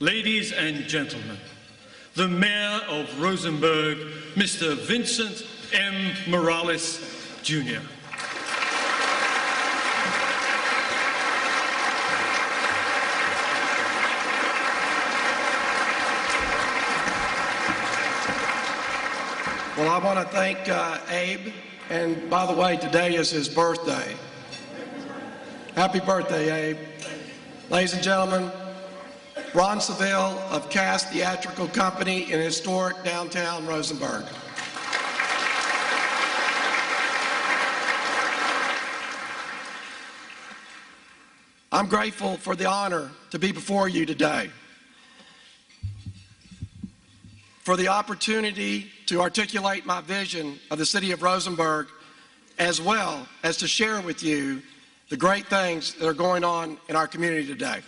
Ladies and gentlemen, the Mayor of Rosenberg, Mr. Vincent M. Morales, Jr. Well, I want to thank Abe, and by the way, today is his birthday. Happy birthday, Abe. Ladies and gentlemen, Ron Seville of Cast Theatrical Company in historic downtown Rosenberg. I'm grateful for the honor to be before you today, for the opportunity to articulate my vision of the City of Rosenberg, as well as to share with you the great things that are going on in our community today.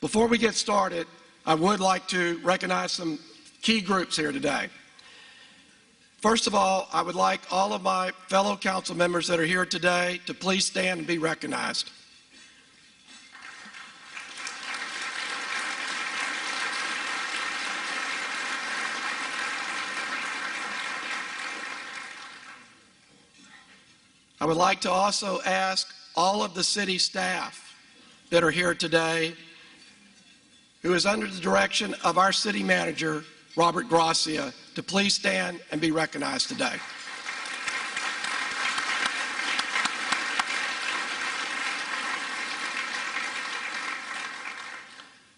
Before we get started, I would like to recognize some key groups here today. First of all, I would like all of my fellow council members that are here today to please stand and be recognized. I would like to also ask all of the city staff that are here today, who is under the direction of our city manager, Robert Gracia, to please stand and be recognized today.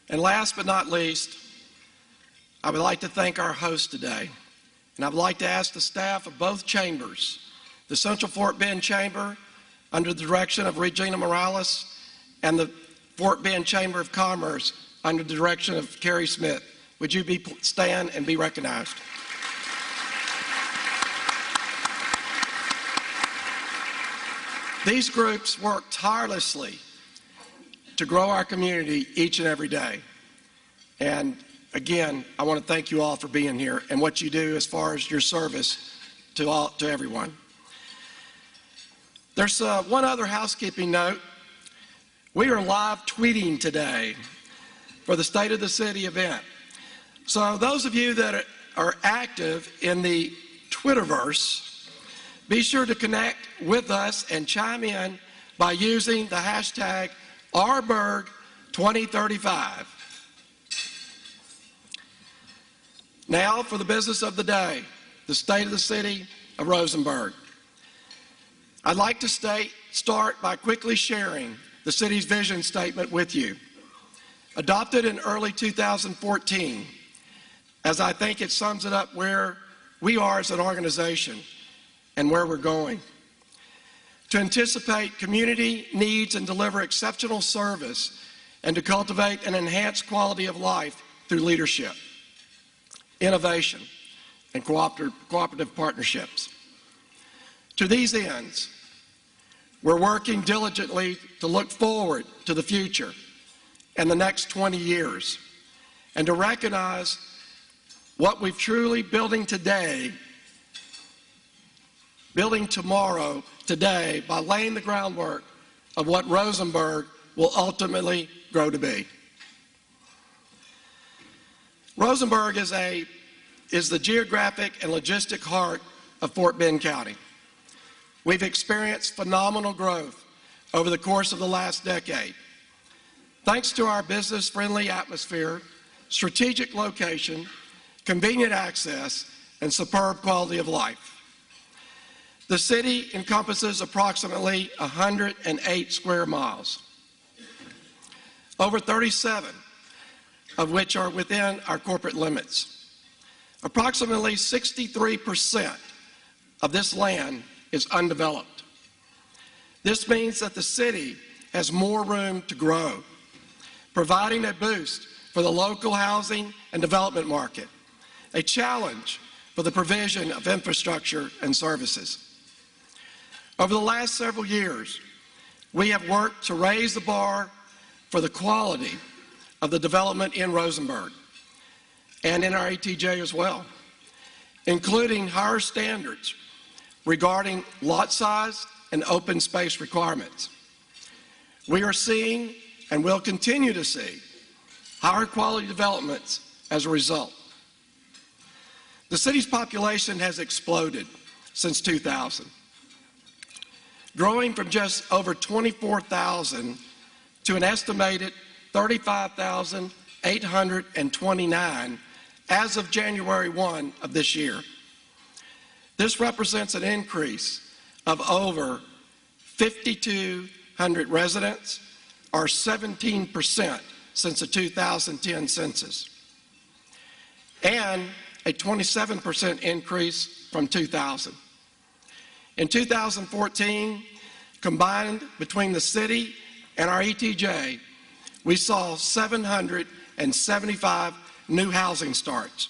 And last but not least, I would like to thank our host today. And I would like to ask the staff of both chambers, the Central Fort Bend Chamber, under the direction of Regina Morales, and the Fort Bend Chamber of Commerce, under the direction of Carrie Smith. Would you stand and be recognized? These groups work tirelessly to grow our community each and every day. And again, I want to thank you all for being here and what you do as far as your service to everyone. There's one other housekeeping note. We are live tweeting today for the State of the City event. So those of you that are active in the Twitterverse, be sure to connect with us and chime in by using the hashtag #RBerg2035. Now for the business of the day, the State of the City of Rosenberg. I'd like to start by quickly sharing the city's vision statement with you. Adopted in early 2014, as I think it sums it up where we are as an organization and where we're going. To anticipate community needs and deliver exceptional service, and to cultivate an enhanced quality of life through leadership, innovation, and cooperative partnerships. To these ends, we're working diligently to look forward to the future and the next 20 years, and to recognize what we're truly building today, building tomorrow, today, by laying the groundwork of what Rosenberg will ultimately grow to be. Rosenberg is the geographic and logistic heart of Fort Bend County. We've experienced phenomenal growth over the course of the last decade, thanks to our business-friendly atmosphere, strategic location, convenient access, and superb quality of life. The city encompasses approximately 108 square miles, over 37 of which are within our corporate limits. Approximately 63% of this land is undeveloped. This means that the city has more room to grow, providing a boost for the local housing and development market, a challenge for the provision of infrastructure and services. Over the last several years, we have worked to raise the bar for the quality of the development in Rosenberg and in our ATJ as well, including higher standards regarding lot size and open space requirements. We are seeing and will continue to see higher quality developments as a result. The city's population has exploded since 2000, growing from just over 24,000 to an estimated 35,829 as of January 1 of this year. This represents an increase of over 5,200 residents, or 17% since the 2010 census, and a 27% increase from 2000. In 2014, combined between the city and our ETJ, we saw 775 new housing starts,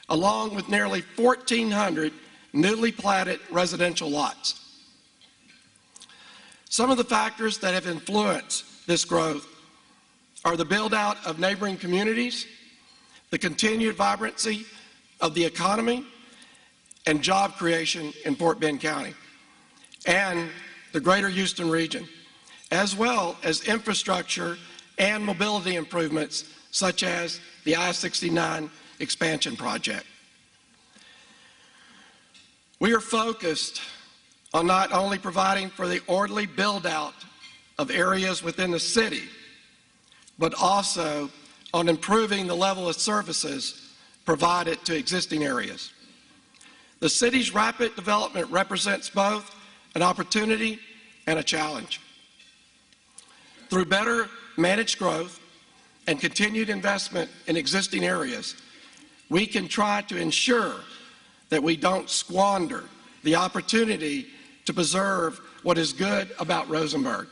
along with nearly 1,400 newly platted residential lots. Some of the factors that have influenced this growth are the build-out of neighboring communities, the continued vibrancy of the economy, and job creation in Fort Bend County and the greater Houston region, as well as infrastructure and mobility improvements such as the I-69 expansion project. We are focused on not only providing for the orderly build-out of areas within the city, but also on improving the level of services provided to existing areas. The city's rapid development represents both an opportunity and a challenge. Through better managed growth and continued investment in existing areas, we can try to ensure that we don't squander the opportunity to preserve what is good about Rosenberg,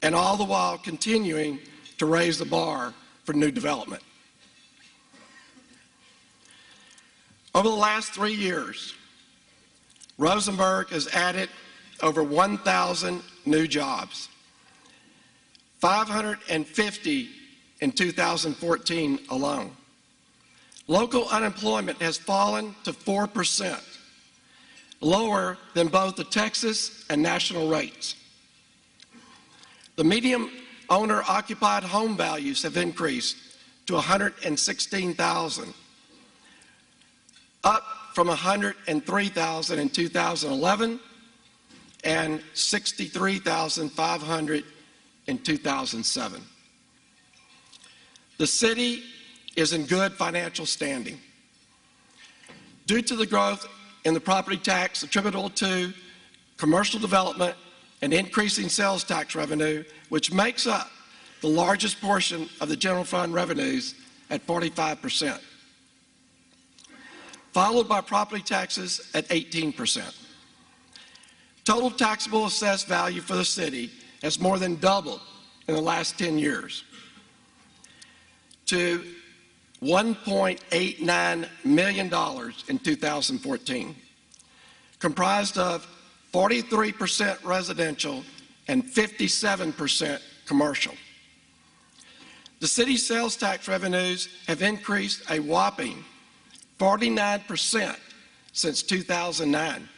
and all the while continuing to raise the bar for new development. Over the last 3 years, Rosenberg has added over 1,000 new jobs, 550 in 2014 alone. Local unemployment has fallen to 4%, lower than both the Texas and national rates. The median owner-occupied home values have increased to $116,000, up from $103,000 in 2011 and $63,500 in 2007. The city is in good financial standing. Due to the growth in the property tax attributable to commercial development and increasing sales tax revenue, which makes up the largest portion of the general fund revenues at 45%, followed by property taxes at 18%. Total taxable assessed value for the city has more than doubled in the last 10 years to $1.89 million in 2014, comprised of 43% residential and 57% commercial. The city's sales tax revenues have increased a whopping 49% since 2009,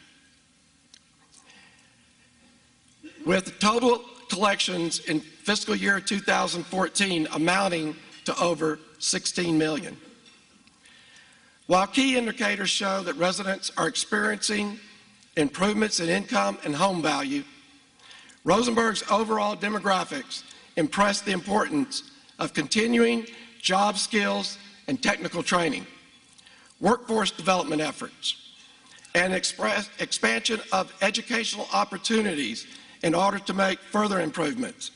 with total collections in fiscal year 2014 amounting to over $16 million. While key indicators show that residents are experiencing improvements in income and home value, Rosenberg's overall demographics impress the importance of continuing job skills and technical training, workforce development efforts, and expansion of educational opportunities in order to make further improvements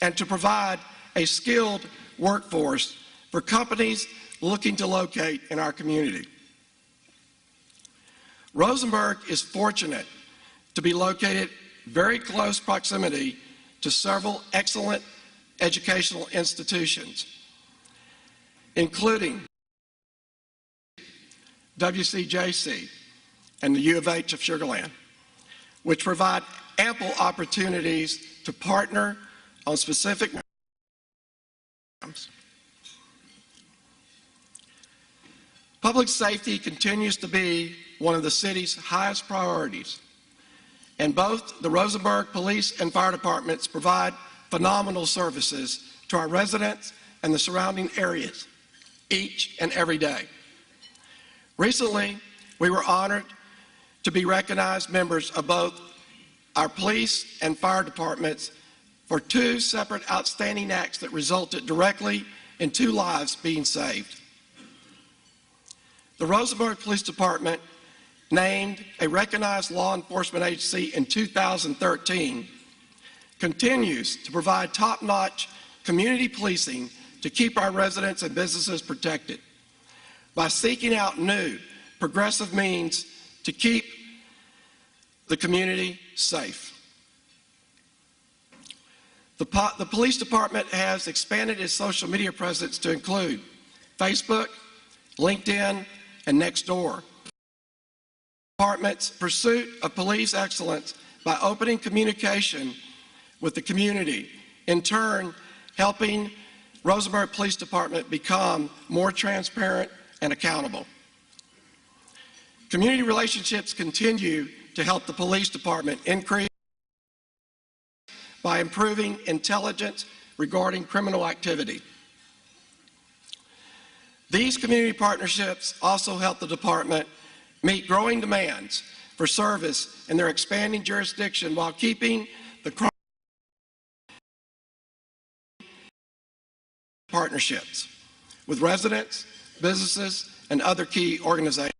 and to provide a skilled workforce for companies looking to locate in our community. Rosenberg is fortunate to be located very close proximity to several excellent educational institutions, including WCJC and the U of H of Sugar Land, which provide ample opportunities to partner on specific programs. Public safety continues to be one of the city's highest priorities, and both the Rosenberg Police and Fire Departments provide phenomenal services to our residents and the surrounding areas each and every day. Recently, we were honored to be recognized members of both our police and fire departments for two separate outstanding acts that resulted directly in 2 lives being saved. The Rosenberg Police Department, named a recognized law enforcement agency in 2013, continues to provide top-notch community policing to keep our residents and businesses protected by seeking out new, progressive means to keep the community safe. The police department has expanded its social media presence to include Facebook, LinkedIn, and Nextdoor. The department's pursuit of police excellence by opening communication with the community, in turn helping Rosenberg Police Department become more transparent and accountable. Community relationships continue to help the police department increase by improving intelligence regarding criminal activity. These community partnerships also help the department meet growing demands for service in their expanding jurisdiction while keeping the crime partnerships with residents, businesses, and other key organizations.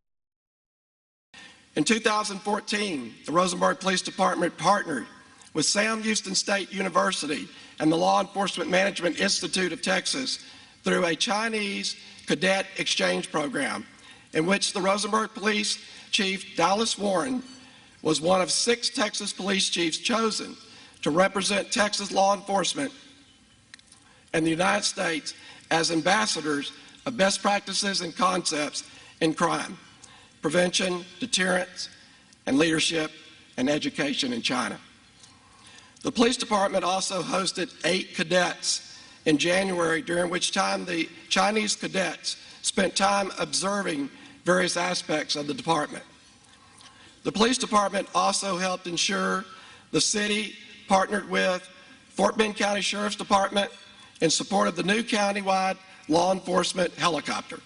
In 2014, the Rosenberg Police Department partnered with Sam Houston State University and the Law Enforcement Management Institute of Texas through a Chinese cadet exchange program in which the Rosenberg Police Chief Dallas Warren was one of 6 Texas police chiefs chosen to represent Texas law enforcement and the United States as ambassadors of best practices and concepts in crime, prevention, deterrence, and leadership and education in China. The police department also hosted 8 cadets in January, during which time the Chinese cadets spent time observing various aspects of the department. The police department also helped ensure the city partnered with Fort Bend County Sheriff's Department in support of the new countywide law enforcement helicopter.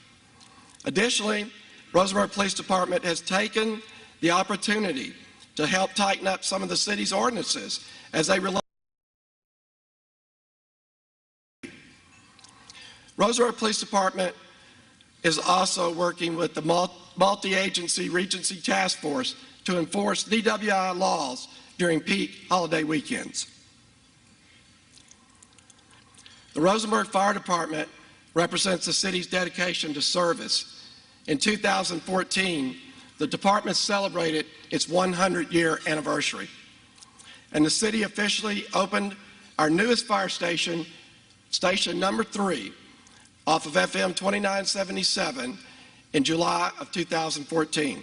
Additionally, Rosenberg Police Department has taken the opportunity to help tighten up some of the city's ordinances as they relate. Rosenberg Police Department is also working with the multi-agency Regency Task Force to enforce DWI laws during peak holiday weekends. The Rosenberg Fire Department represents the city's dedication to service. In 2014, the department celebrated its 100-year anniversary, and the city officially opened our newest fire station, station number 3, off of FM 2977 in July of 2014,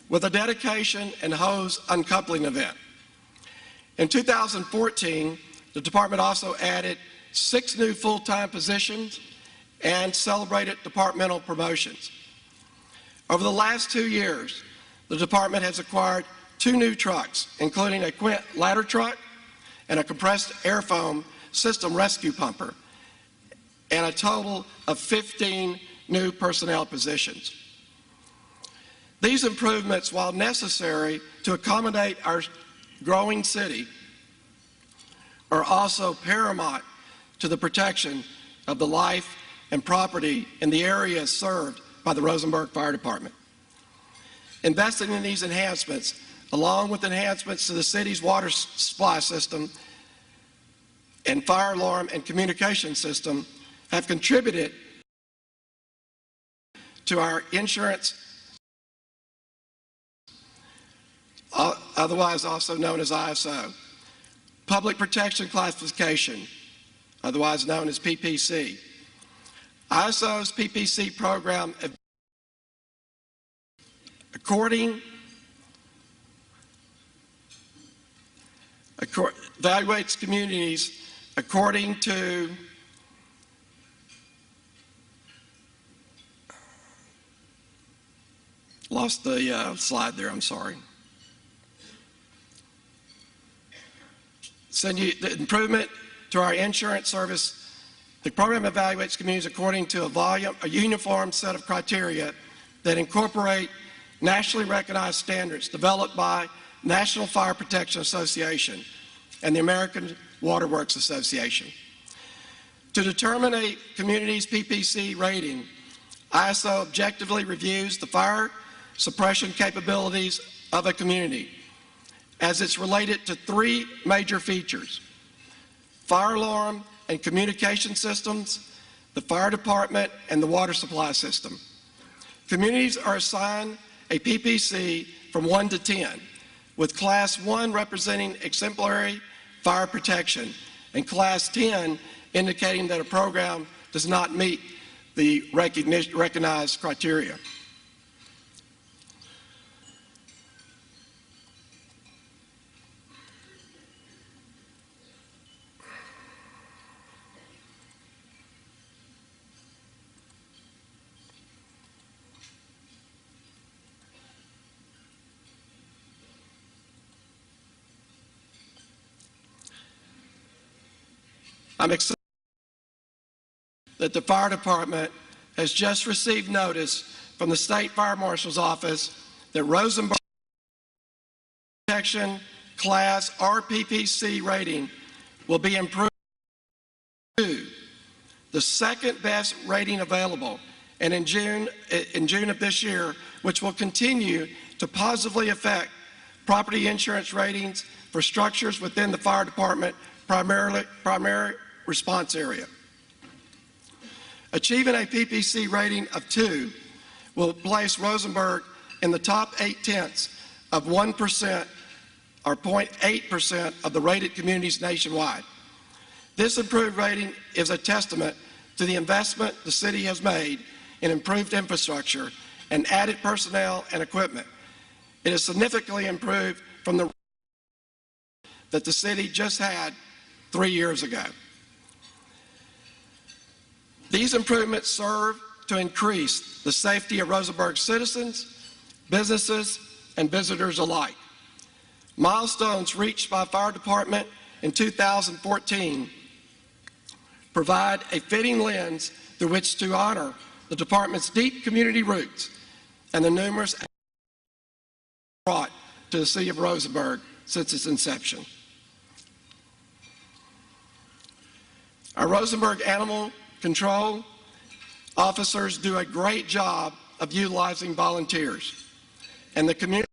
with a dedication and hose uncoupling event. In 2014, the department also added 6 new full-time positions and celebrated departmental promotions. Over the last 2 years, the department has acquired 2 new trucks, including a Quint ladder truck and a compressed air foam system rescue pumper, and a total of 15 new personnel positions. These improvements, while necessary to accommodate our growing city, are also paramount to the protection of the life and property in the areas served by the Rosenberg Fire Department. Investing in these enhancements, along with enhancements to the city's water supply system and fire alarm and communication system, have contributed to our insurance, otherwise also known as ISO, Public Protection Classification, otherwise known as PPC. ISO's PPC program evaluates communities according to lost the slide there, I'm sorry. The improvement to our insurance service, the program evaluates communities according to a uniform set of criteria that incorporate nationally recognized standards developed by National Fire Protection Association and the American Water Works Association. To determine a community's PPC rating, ISO objectively reviews the fire suppression capabilities of a community as it's related to three major features: fire alarm and communication systems, the fire department, and the water supply system. Communities are assigned a PPC from 1 to 10, with Class 1 representing exemplary fire protection and Class 10 indicating that a program does not meet the recognized criteria. I'm excited that the fire department has just received notice from the State Fire Marshal's Office that Rosenberg Protection Class RPPC rating will be improved to the second best rating available, and in June of this year, which will continue to positively affect property insurance ratings for structures within the fire department primary response area. Achieving a PPC rating of 2 will place Rosenberg in the top 0.8 of 1% or 0.8% of the rated communities nationwide. This improved rating is a testament to the investment the city has made in improved infrastructure and added personnel and equipment. It is significantly improved from the that the city just had 3 years ago. These improvements serve to increase the safety of Rosenberg citizens, businesses, and visitors alike. Milestones reached by fire department in 2014 provide a fitting lens through which to honor the department's deep community roots and the numerous brought to the City of Rosenberg since its inception. Our Rosenberg Animal Control officers do a great job of utilizing volunteers, and the community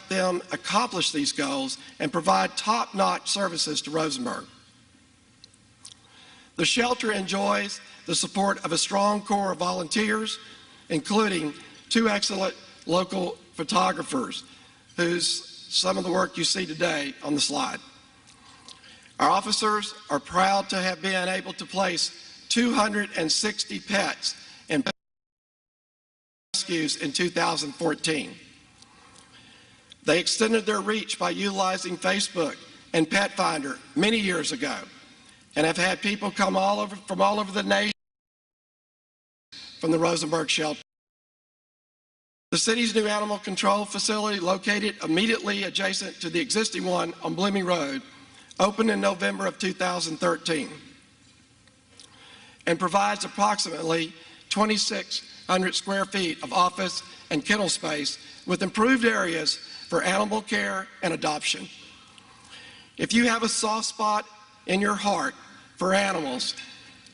them accomplish these goals and provide top-notch services to Rosenberg. The shelter enjoys the support of a strong core of volunteers, including 2 excellent local photographers, whose some of the work you see today on the slide. Our officers are proud to have been able to place 260 pets in rescues in 2014. They extended their reach by utilizing Facebook and Pet Finder many years ago, and have had people come from all over the nation from the Rosenberg shelter. The city's new animal control facility, located immediately adjacent to the existing one on Blooming Road, opened in November of 2013 and provides approximately 2,600 square feet of office and kennel space with improved areas for animal care and adoption. If you have a soft spot in your heart for animals,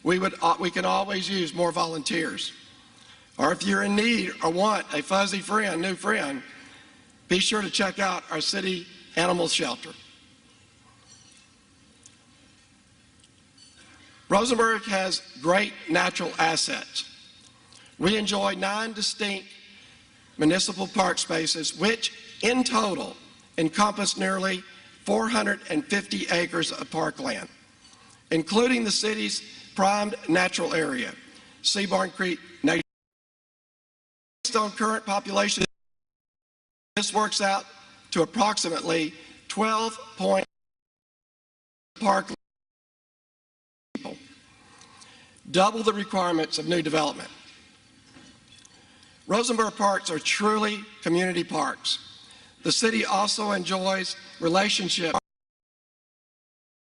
we can always use more volunteers. Or if you're in need or want a fuzzy friend, new friend, be sure to check out our city animal shelter. Rosenberg has great natural assets. We enjoy 9 distinct municipal park spaces, which in total encompass nearly 450 acres of parkland, including the city's primed natural area, Seaborn Creek Nature. Based on current population, this works out to approximately 12 parkland people, double the requirements of new development. Rosenberg parks are truly community parks. The city also enjoys relationships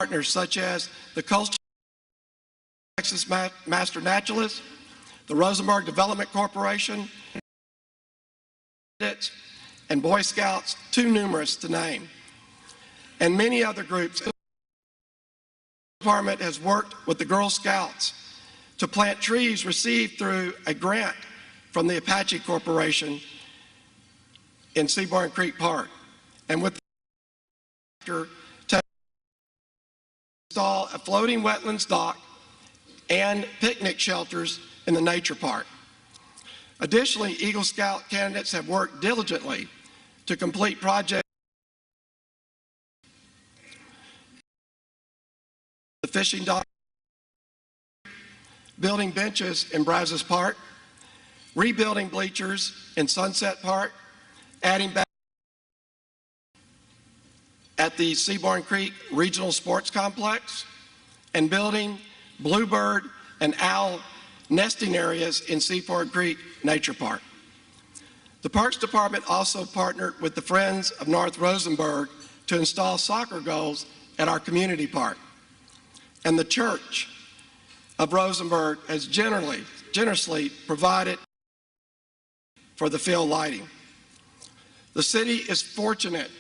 partners such as the Coastal Texas Master Naturalists, the Rosenberg Development Corporation, and Boy Scouts, too numerous to name, and many other groups. The department has worked with the Girl Scouts to plant trees received through a grant from the Apache Corporation in Seaborn Creek Park, and with to install a floating wetlands dock and picnic shelters in the nature park. Additionally, Eagle Scout candidates have worked diligently to complete projects. The fishing dock, building benches in Brazos Park, rebuilding bleachers in Sunset Park, adding back at the Seaborn Creek Regional Sports Complex, and building bluebird and owl nesting areas in Seaborn Creek Nature Park. The Parks Department also partnered with the Friends of North Rosenberg to install soccer goals at our community park. And the Church of Rosenberg has generously provided for the field lighting. The city is fortunate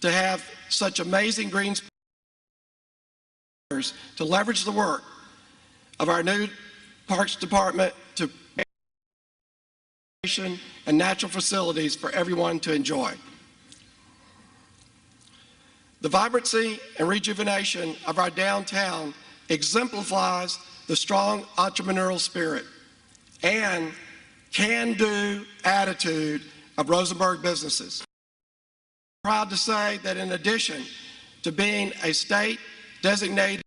to have such amazing green spaces to leverage the work of our new Parks Department to and natural facilities for everyone to enjoy. The vibrancy and rejuvenation of our downtown exemplifies the strong entrepreneurial spirit and can-do attitude of Rosenberg businesses. I'm proud to say that in addition to being a state designated,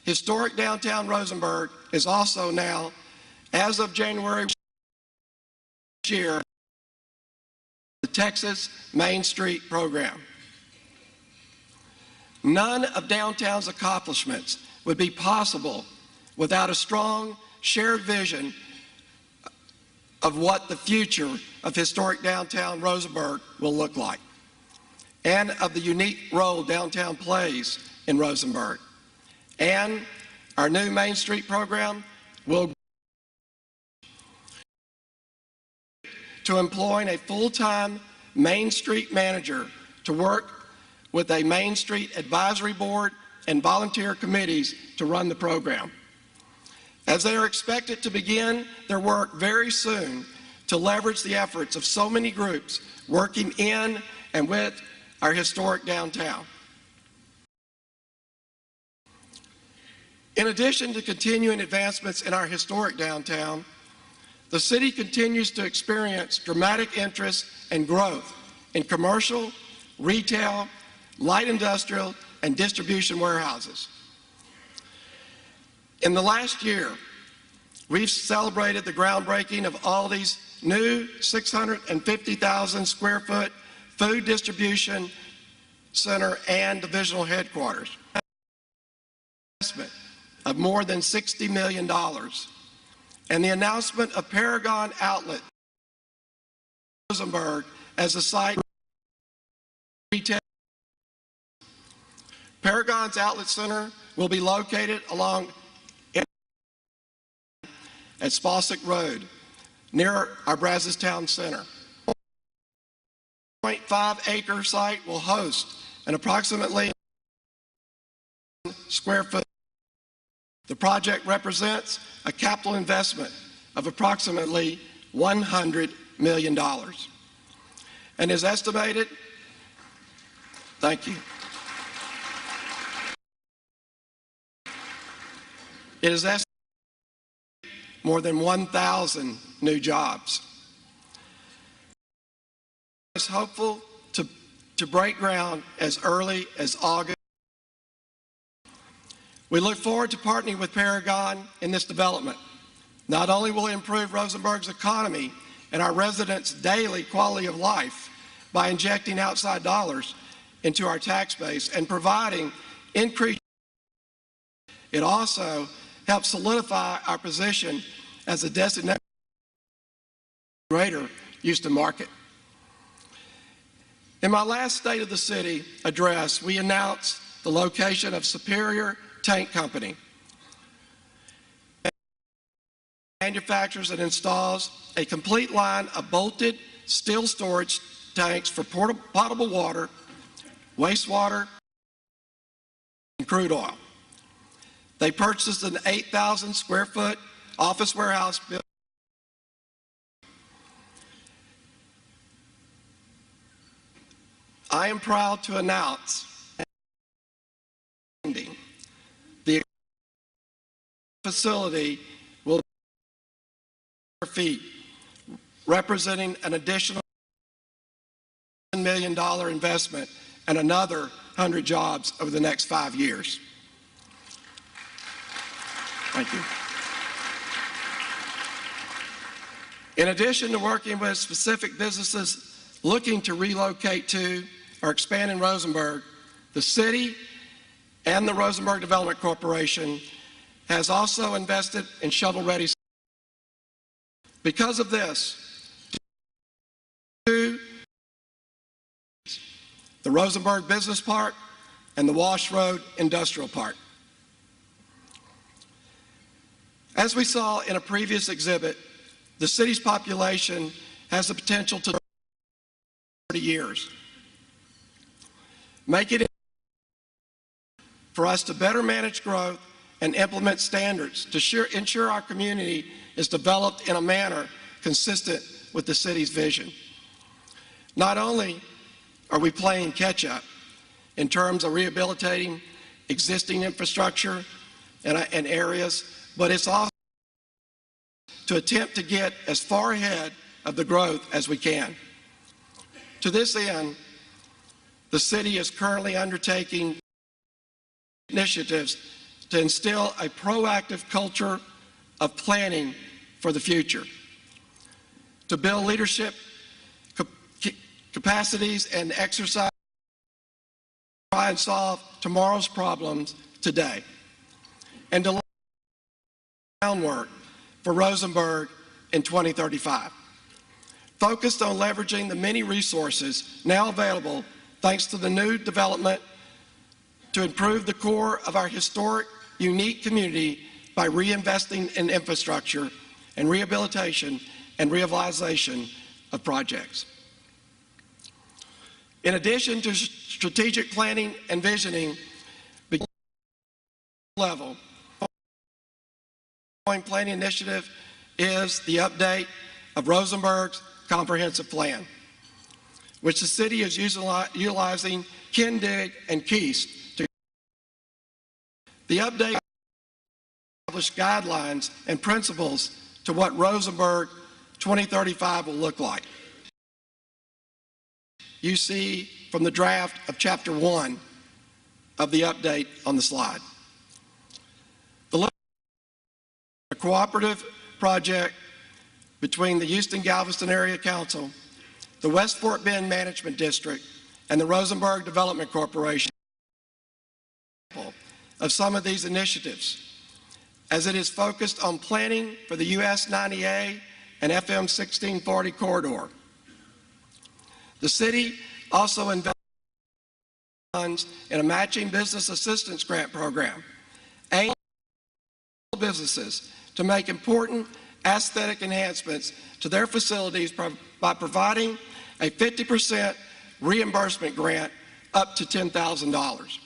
historic downtown Rosenberg is also now, as of January this year, the Texas Main Street program. None of downtown's accomplishments would be possible without a strong shared vision of what the future of historic downtown Rosenberg will look like, and of the unique role downtown plays in Rosenberg. And our new Main Street program will to employing a full-time Main Street manager to work with a Main Street advisory board and volunteer committees to run the program, as they are expected to begin their work very soon to leverage the efforts of so many groups working in and with our historic downtown. In addition to continuing advancements in our historic downtown, the city continues to experience dramatic interest and growth in commercial, retail, light industrial, and distribution warehouses. In the last year, we've celebrated the groundbreaking of Aldi's new 650,000 square foot food distribution center and divisional headquarters. Investment of more than $60 million. And the announcement of Paragon Outlet Rosenberg as a site retail. Paragon's Outlet Center will be located along at Spausic Road, near our Brazos Town Center. 0.5-acre site will host an approximately square foot. The project represents a capital investment of approximately $100 million and is estimated, thank you, it is estimated more than 1,000 new jobs. It's hopeful to break ground as early as August. We look forward to partnering with Paragon in this development. Not only will it improve Rosenberg's economy and our residents' daily quality of life by injecting outside dollars into our tax base and providing increased, it also helps solidify our position as a destination greater Houston market. In my last State of the City address, we announced the location of Superior Tank Company. Manufactures and installs a complete line of bolted steel storage tanks for potable water, wastewater, and crude oil. They purchased an 8,000 square foot office warehouse building. I am proud to announce the facility will be feet, representing an additional $1 million investment and another 100 jobs over the next 5 years. Thank you. In addition to working with specific businesses looking to relocate to or expand in Rosenberg, the city and the Rosenberg Development Corporation has also invested in shovel-ready. Because of this, the Rosenberg Business Park and the Wash Road Industrial Park. As we saw in a previous exhibit, the city's population has the potential to 30 years. Make it for us to better manage growth and implement standards to ensure our community is developed in a manner consistent with the city's vision. Not only are we playing catch-up in terms of rehabilitating existing infrastructure and areas, but it's also to attempt to get as far ahead of the growth as we can. To this end, the city is currently undertaking initiatives to instill a proactive culture of planning for the future, to build leadership capacities and exercise try and solve tomorrow's problems today, and to lay groundwork for Rosenberg in 2035, focused on leveraging the many resources now available thanks to the new development to improve the core of our historic, unique community by reinvesting in infrastructure and rehabilitation and revitalization of projects. In addition to strategic planning and visioning, level planning initiative is the update of Rosenberg's comprehensive plan, which the city is utilizing Kindig and Keast to. The update established guidelines and principles to what Rosenberg 2035 will look like. You see from the draft of Chapter 1 of the update on the slide. A cooperative project between the Houston-Galveston Area Council, the West Fort Bend Management District, and the Rosenberg Development Corporation of some of these initiatives, as it is focused on planning for the US 90A and FM 1640 corridor. The city also invested funds in a matching business assistance grant program aimed at businesses to make important aesthetic enhancements to their facilities by providing a 50% reimbursement grant up to $10,000.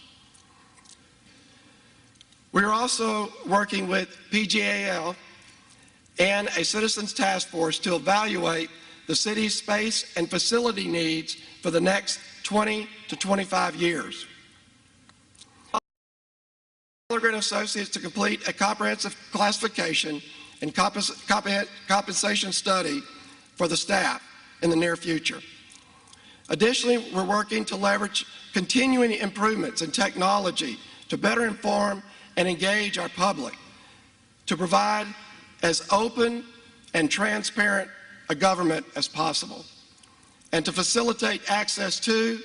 We are also working with PGAL and a citizens task force to evaluate the city's space and facility needs for the next 20 to 25 years. Gallagher & Associates to complete a comprehensive classification and compensation study for the staff in the near future. Additionally, we're working to leverage continuing improvements in technology to better inform and engage our public, to provide as open and transparent a government as possible, and to facilitate access to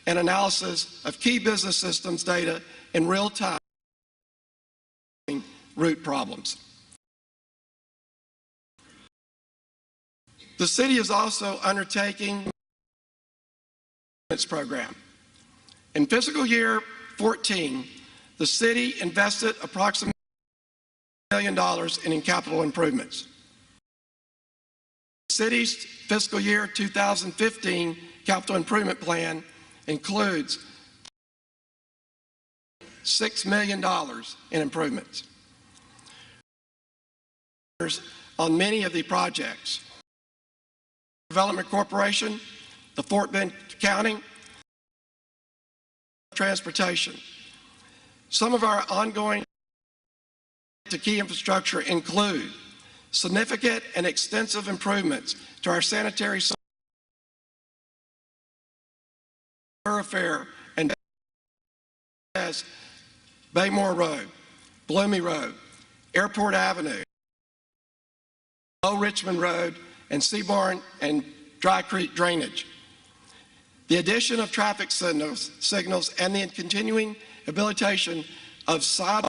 and analysis of key business systems data in real time root problems. The city is also undertaking its program. In fiscal year 14, the city invested approximately $1 million in capital improvements. The city's fiscal year 2015 capital improvement plan includes $6 million in improvements on many of the projects. Development Corporation, the Fort Bend County, transportation. Some of our ongoing key infrastructure include significant and extensive improvements to our sanitary thoroughfare and as Baymore Road, Bloomy Road, Airport Avenue, Low Richmond Road, and Seaborn and Dry Creek drainage. The addition of traffic signals and the continuing rehabilitation of sidewalks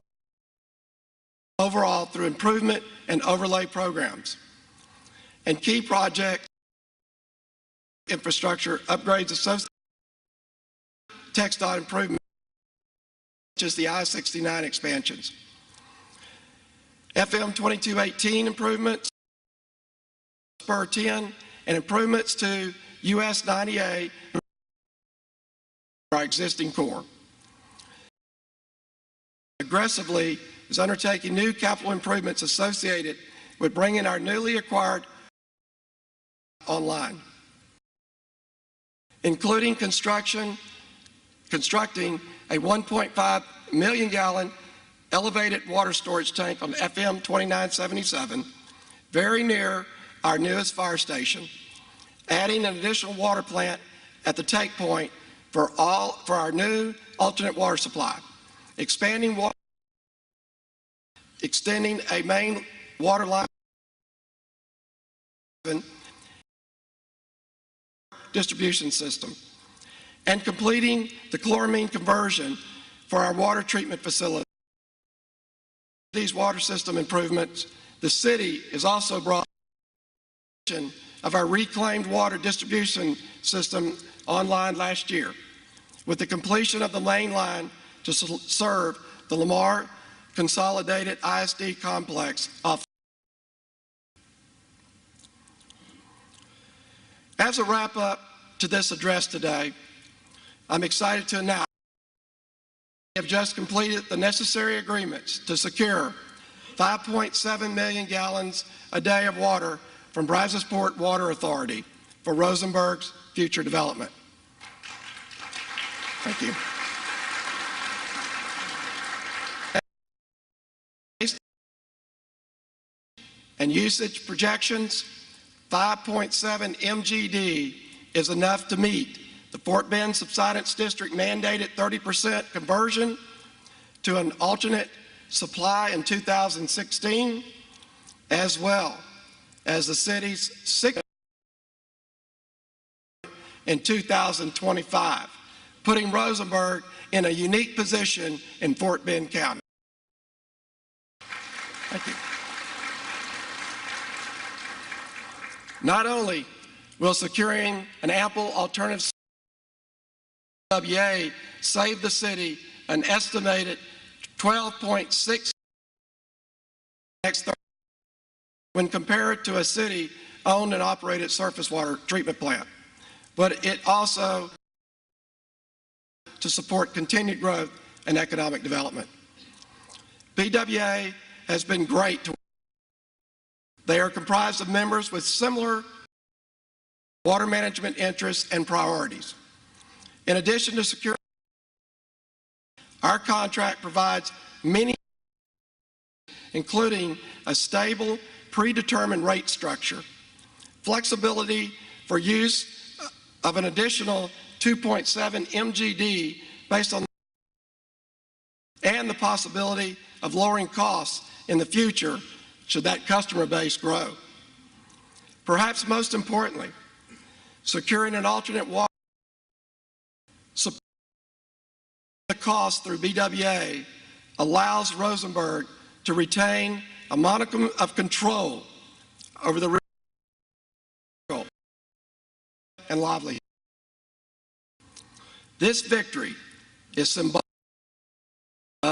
overall through improvement and overlay programs. And key project infrastructure upgrades associated with TxDOT improvement, such as the I-69 expansions. FM 2218 improvements, Spur 10, and improvements to US 90A, our existing core. Aggressively is undertaking new capital improvements associated with bringing our newly acquired online, including constructing a 1.5 million gallon elevated water storage tank on FM 2977, very near our newest fire station, adding an additional water plant at the take point for our new alternate water supply, expanding water, extending a main water line distribution system, and completing the chloramine conversion for our water treatment facility. These water system improvements, the city is also brought of our reclaimed water distribution system online last year, with the completion of the main line to serve the Lamar Consolidated ISD complex. As a wrap-up to this address today, I'm excited to announce we have just completed the necessary agreements to secure 5.7 million gallons a day of water from Brazosport Water Authority for Rosenberg's future development. Thank you. And usage projections, 5.7 MGD is enough to meet the Fort Bend Subsidence District mandated 30% conversion to an alternate supply in 2016, as well as the city's 6 in 2025, putting Rosenberg in a unique position in Fort Bend County. Thank you. Not only will securing an ample alternative WA save the city an estimated 12.6 when compared to a city-owned and operated surface water treatment plant, but it also to support continued growth and economic development. BWA has been great to They are comprised of members with similar water management interests and priorities. In addition to security, our contract provides many, including a stable, predetermined rate structure, flexibility for use of an additional 2.7 MGD based on, and the possibility of lowering costs in the future should that customer base grow. Perhaps most importantly, securing an alternate water supply the cost through BWA allows Rosenberg to retain a modicum of control over the and livelihood. This victory is symbolic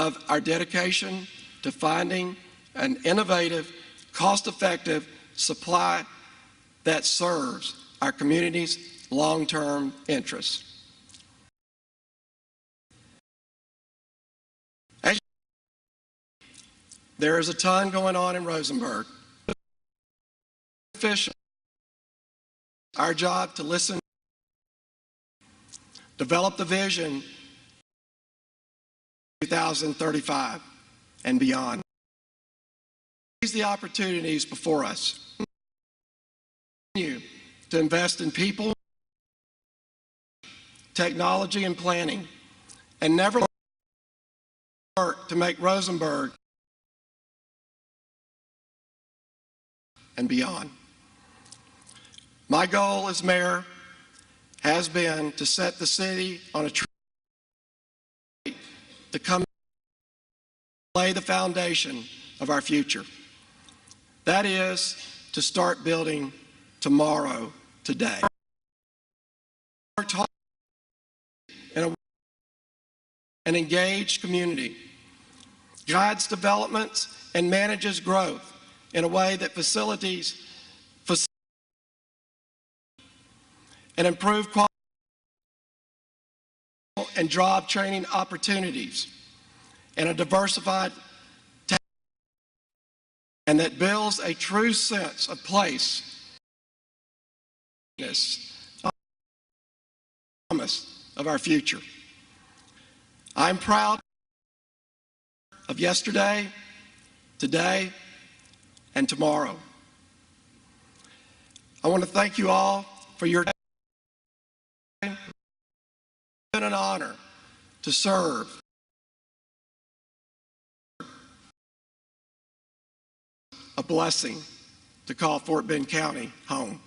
of our dedication to finding an innovative, cost-effective supply that serves our community's long-term interests. There is a ton going on in Rosenberg. Our job to listen, develop the vision 2035 and beyond. Seize the opportunities before us. Continue to invest in people, technology, and planning, and never work to make Rosenberg and beyond. My goal as mayor has been to set the city on a track to come lay the foundation of our future. That is to start building tomorrow, today. An engaged community guides development and manages growth in a way that facilitates and improve quality and job training opportunities and a diversified and that builds a true sense of place of our future. I'm proud of yesterday, today, and tomorrow. I want to thank you all for your time. It's been an honor to serve a blessing to call Fort Bend County home.